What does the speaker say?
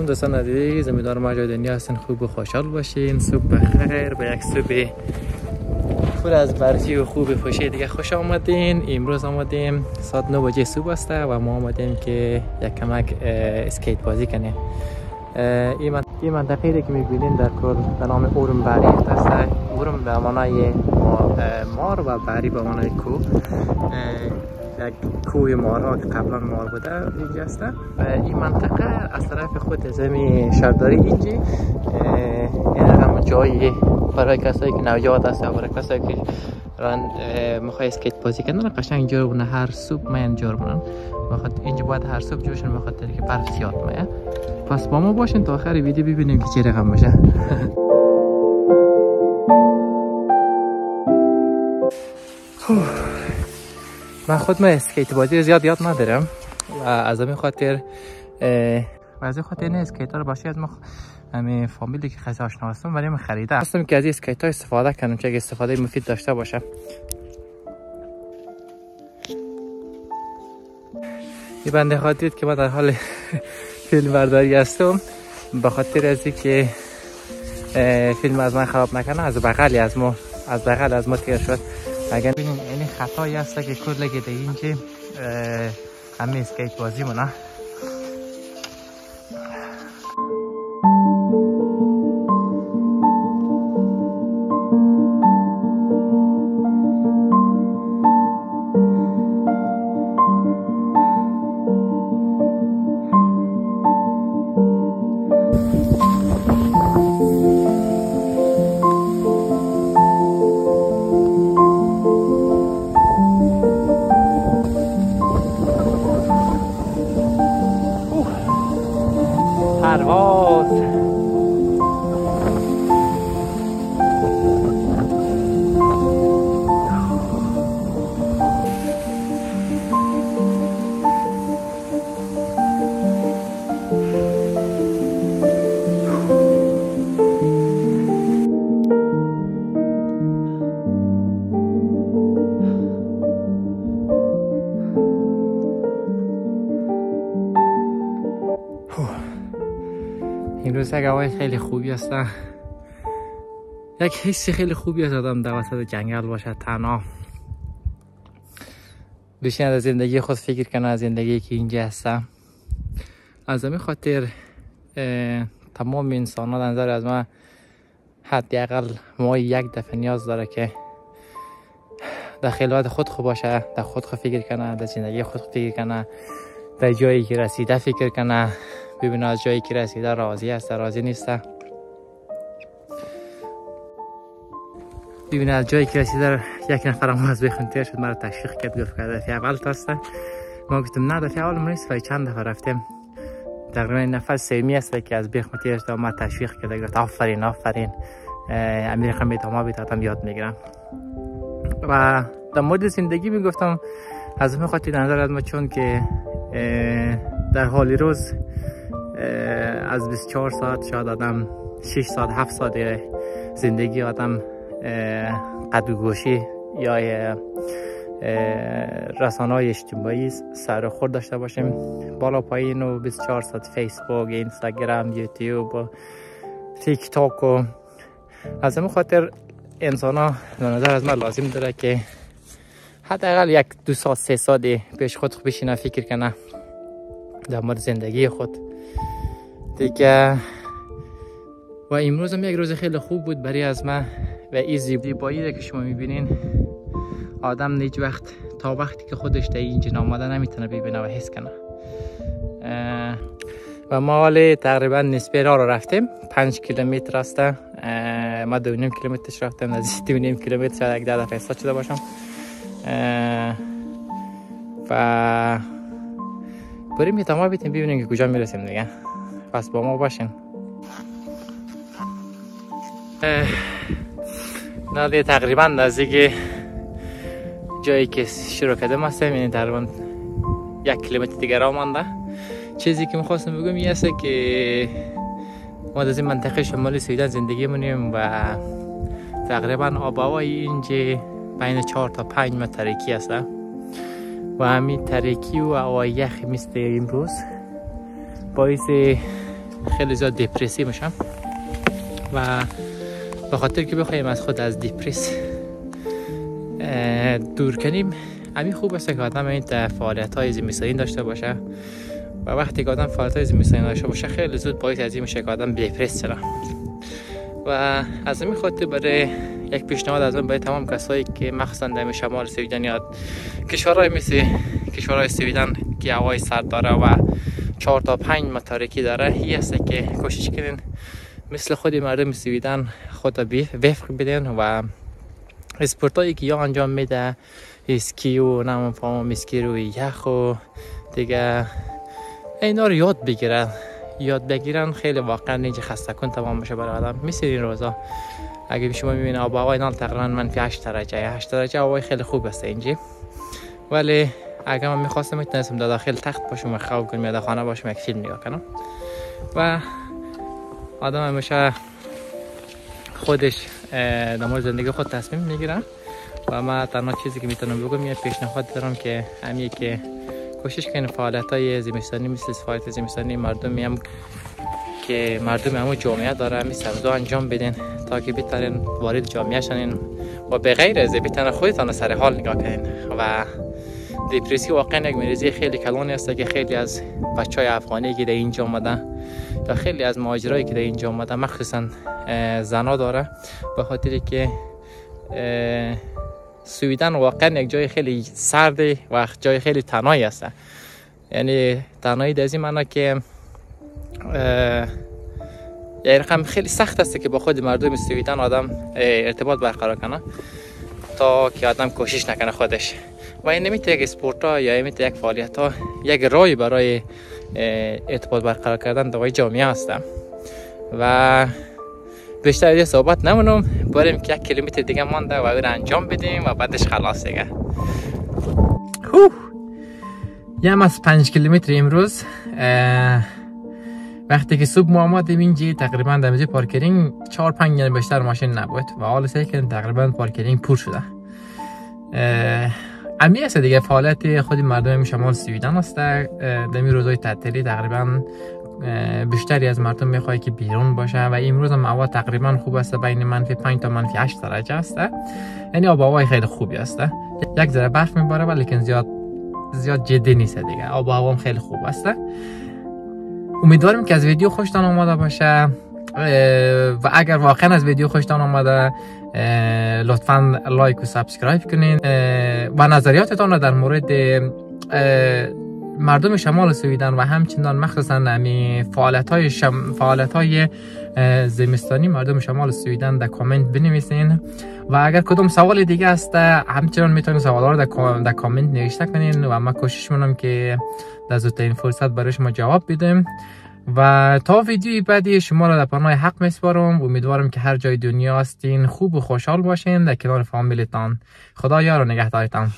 سلام دوستان عزیز، امیدوارم هر جای دنیا هستین خوب و خوشحال باشین. صبح بخیر، به یک صبح پر از برفی و خوب خوشی دیگه خوش آمدین. امروز آمدیم ساعت 9 بجه صبح است و ما آمدیم که یک کمک اسکیت بازی کنیم. این منطقه‌ای که می‌بینین در کل به نام اورم بری است. اورم به معنای مار و بری به معنای کوه. یک کوه مارها که قبلا مار بوده اینجا است. این منطقه از طرف خود زمین شهرداری اینجا این هم جایی برای کسایی که نوجوان هست یا برای کسایی که میخوای اسکیت بازی کنن قشنگ جور بونه. هر صبح من جور بونن بخاطر اینجا باید هر صبح جوشن بخاطر که برف زیاد میاد. پس با ما باشین تا آخر ویدیو ببینیم که چه رقم میشه. من خود اسکیت بازی زیاد یاد ندارم و از همین خاطر این اسکیت ها رو باشه از همین فامیلی که خیلی آشنا هستم برای من خریده هستم که از این اسکیت ها استفاده کنم چون استفاده مفید داشته باشه. این بنده خاطرید که من در حال فیلم برداری هستم به خاطر از اینکه فیلم از من خراب نکنه از بغل از ما تیر شد. اگر ببینید این خطایی هست که کل گده اینجا همه اسکیت بازی مونه. این روز یک هوای خیلی خوبی است. یک حسی خیلی خوبی است آدم در وسط جنگل باشه تنها بشین از زندگی خود فکر کنه، از زندگی که اینجا هستم. از همین خاطر تمام انسان ها در نظر از ما حداقل ما یک دفعه نیاز داره که در خلوت خود خوب باشه، در خود فکر کنه، در زندگی خود فکر کنه، در جایی که رسیده فکر کنه، ببینه از جایی که رسیده راضی است راضی نیست، ببینه از جایی که رسیده. یک نفر هم از بخون تیر شد مرا تشویق کرد، گفت که دفعه اول تاسته. ما گفتم نه دفعه اول نیست و چند دفعه رفتیم. تقریبا این نفر سومی است که از بخون تیر شد ما تشویق کرد، گفت آفرین امیر خمید ما بیتاتم یاد میگیرم. و در مورد زندگی میگفتم از همین خاطر نظر از ما چون که در حال روز از 24 ساعت شاید آدم 6 ساعت 7 ساعت زندگی آدم قد و گوشی یا رسانه‌های اجتماعی سر و خورد داشته باشیم بالا پایین و 24 ساعت فیسبوک، اینستاگرام، یوتیوب و تیک تاک و از همین خاطر انسان ها به نظر از من لازم داره که حداقل 1-2 ساعت 3 ساعت پیش خود بشینه فکر کنه در مورد زندگی خود دیگه. و امروز هم یک روز خیلی خوب بود برای از من و این زیبایی که شما میبینین آدم هیچ وقت تا وقتی که خودش در اینجا آمده نمیتونه ببینه و حس کنه. و ما حالا تقریبا نصف راه رو رفتیم، 5 کیلومتر است. ما 2.5 کیلومترش رفتم، نزدیک 2.5 کیلومتر شاید یک 10 دفعه استاد شده باشم. و بریم یه تمام بیتیم ببینیم که کجا میرسیم دیگه. پس با ما باشین. نه تقریبا نزدیک جایی که شروع کردم هستم، یعنی تقریبا 1 کیلومتر دیگه راه مانده. چیزی که میخواستم بگم این است که ما در این منطقه شمالی سویدن زندگی مونیم و تقریبا آب و هوای اینجا بین 4 تا 5 متر تاریکی است و همین تاریکی و هوای یخ مثل امروز باعث خیلی زیاد دپرسی میشم و به خاطر که بخوایم از خود از دپرس دور کنیم، همین خوب است که آدم این فعالیت‌های زمستانی داشته باشه و وقتی که آدم فعالیت‌های زمستانی داشته باشه خیلی زود باعث از این میشه که آدم دپرس شه. و از این خاطر برای یک پیشنهاد از من برای تمام کسایی که مخصوصا در شمال سویدن یا کشورهای مثل کشورهای سویدن که هوای سرد داره و 4 تا 5 متارکی داره، این است که کوشش کنین مثل خود مردم سویدن خود را وفق بدین و اسپورتایی که یا انجام میده اسکی و نمیفهمم اسکی رو یخ و دیگه اینا رو یاد بگیرن خیلی واقعا اینجا خسته کن تمام بشه برای آدم. مثل این روزا اگه شما میبینید آب و هوا اینا تقریبا منفی 8 درجه هوای خیلی خوب است اینجا، ولی اگه من میخواستم میتونستم در داخل تخت باشم و خواب کنم یا در خانه باشم یک فیلم نگاه کنم و آدم همیشه خودش در مورد زندگی خود تصمیم میگیره و من تنها چیزی که میتونم بگم یه پیشنهاد دارم که همین که کوشش کنین فعالیت‌های زمستانی مثل فعالیت زمستانی مردمی هم که مردم همون جامعه داره همین سبزا انجام بدین تا که بتونین وارد جامعه شنین و به غیر از بتونین خودتان سر حال نگاه کنین. و دپرسی واقعا یک مریضی خیلی کلانی است که خیلی از بچهای افغانی که در اینجا آمده یا خیلی از مهاجرایی که در اینجا آمده مخصوصا زنا داره، به خاطری که سویدن واقعا یک جای خیلی سرد و جای خیلی تنهایی است. یعنی تنهایی در این معنی که یه رقم خیلی سخت است که با خود مردم سویدن آدم ارتباط برقرار کنه تا که آدم کوشش نکنه خودش. و این نمیتونه یک اسپورت ها یا نمیتونه یک فعالیت ها یک راهی برای ارتباط برقرار کردن در جامعه است. و بیشتر دیگه صحبت نمونم، بریم که 1 کیلومتر دیگه مانده و اون انجام بدیم و بعدش خلاص دیگه. یم از 5 کیلومتر امروز وقتی که صبح ما آمدیم اینجا تقریبا در اینجا پارکینگ 4-5 یعنی بیشتر ماشین نبود و حالا سعی کردیم تقریبا پارکینگ پر شده. امی است دیگه فعالیت خود مردم شمال سویدن است. در این روزهای تعطیلی تقریبا بیشتری از مردم میخواد که بیرون باشه و امروز هم هوا تقریبا خوب است، بین منفی 5 تا منفی 8 درجه است. یعنی آب و هوای خیلی خوبی است. یک ذره برف میباره ولی لیکن زیاد جدی نیست دیگه. آب و هوا هم خیلی خوب است. امیدوارم که از ویدیو خوشتان آمده باشه و اگر واقعا از ویدیو خوشتان آمده لطفا لایک و سابسکرایب کنین و نظریاتتان را در مورد مردم شمال سویدن و همچنان مخصوصا فعالیت های زمستانی مردم شمال سویدن در کامنت بنویسین و اگر کدام سوال دیگه است همچنان میتونید سوالا رو در کامنت نوشته کنین و ما کوشش میکنم که در زودترین فرصت برای شما جواب بدم. و تا ویدیوی بعدی شما را در پناه حق میسپارم. امیدوارم که هر جای دنیا هستین خوب و خوشحال باشین در کنار فامیلتان. خدا یار و نگهدارتان.